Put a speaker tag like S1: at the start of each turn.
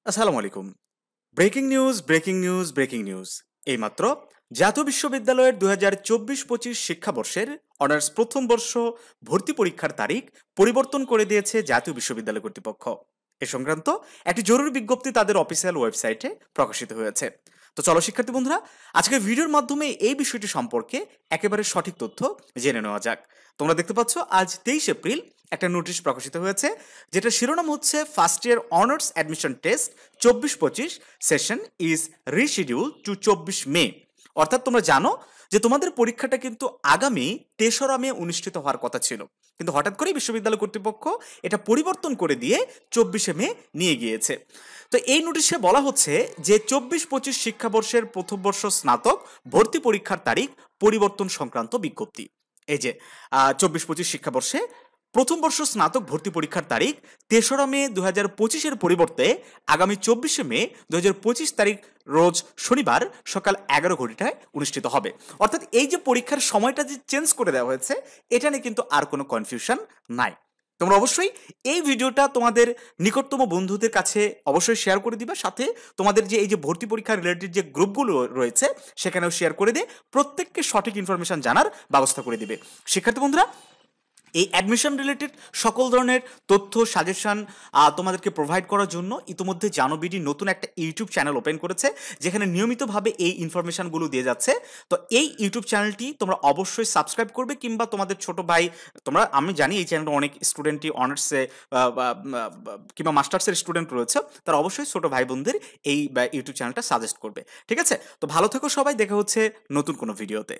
S1: আসসালামু আলাইকুম। Breaking news. এইমাত্র জাতীয় বিশ্ববিদ্যালয়ের ২০২৪-২৫ শিক্ষাবর্ষের অনার্স প্রথম বর্ষ ভর্তি পরীক্ষার তারিখ পরিবর্তন করে দিয়েছে জাতীয় বিশ্ববিদ্যালয় কর্তৃপক্ষ। এ সংক্রান্ত একটি জরুরি বিজ্ঞপ্তি তাদের অফিসিয়াল ওয়েবসাইটে প্রকাশিত হয়েছে। তো চলো শিক্ষার্থী বন্ধুরা, আজকের ভিডিওর মাধ্যমে এই বিষয়টি সম্পর্কে একেবারে সঠিক তথ্য জেনে নেওয়া যাক। তোমরা দেখতে পাচ্ছ আজ 23 এপ্রিল একটা নোটিশ প্রকাশিত হয়েছে, যেটা শিরোনাম হচ্ছে first year honours admission test 24-25 session is reschedule to 24 May. অর্থাৎ তোমরা জানো যে তোমাদের পরীক্ষাটা কিন্তু আগামী 3রা মে অনুষ্ঠিত হওয়ার কথা ছিল, কিন্তু হঠাৎ করেই বিশ্ববিদ্যালয় কর্তৃপক্ষ এটা পরিবর্তন করে দিয়ে 24শে মে নিয়ে গিয়েছে। তো এই নোটিশে বলা হচ্ছে যে 24-25 শিক্ষাবর্ষের প্রথম বর্ষ স্নাতক ভর্তি পরীক্ষার তারিখ পরিবর্তন সংক্রান্ত বিজ্ঞপ্তি। এই যে 24-25 শিক্ষাবর্ষে প্রথম বর্ষ স্নাতক ভর্তি পরীক্ষার তারিখ 3রা মে 2025-এর পরিবর্তে আগামী 24শে মে 2025 তারিখ রোজ শনিবার সকাল 11 ঘটিকায় অনুষ্ঠিত হবে। অর্থাৎ এই যে পরীক্ষার সময়টা যে চেঞ্জ করে দেওয়া হয়েছে, এটা নিয়ে কিন্তু আর কোনো কনফিউশন নাই। তোমরা অবশ্যই এই ভিডিওটা তোমাদের নিকটতম বন্ধুদের কাছে অবশ্যই শেয়ার করে দিবে, সাথে তোমাদের যে এই যে ভর্তি পরীক্ষা রিলেটেড যে গ্রুপগুলো রয়েছে সেখানেও শেয়ার করে দিয়ে প্রত্যেককে সঠিক ইনফরমেশন জানার ব্যবস্থা করে দিবে। শিক্ষার্থী বন্ধুরা, এই অ্যাডমিশন রিলেটেড সকল ধরনের তথ্য সাজেশন তোমাদেরকে প্রোভাইড করার জন্য ইতিমধ্যে জানোবিডি নতুন একটা ইউটিউব চ্যানেল ওপেন করেছে, যেখানে নিয়মিতভাবে এই ইনফরমেশনগুলো দিয়ে যাচ্ছে। তো এই ইউটিউব চ্যানেলটি তোমরা অবশ্যই সাবস্ক্রাইব করবে, কিংবা তোমাদের ছোট ভাই, আমি জানি এই চ্যানেলে অনেক স্টুডেন্টই অনার্সে কিংবা মাস্টার্সের স্টুডেন্ট রয়েছে, তারা অবশ্যই ছোট ভাই বোনদের এই ইউটিউব চ্যানেলটা সাজেস্ট করবে। ঠিক আছে, তো ভালো থেকো সবাই, দেখা হচ্ছে নতুন কোনো ভিডিওতে।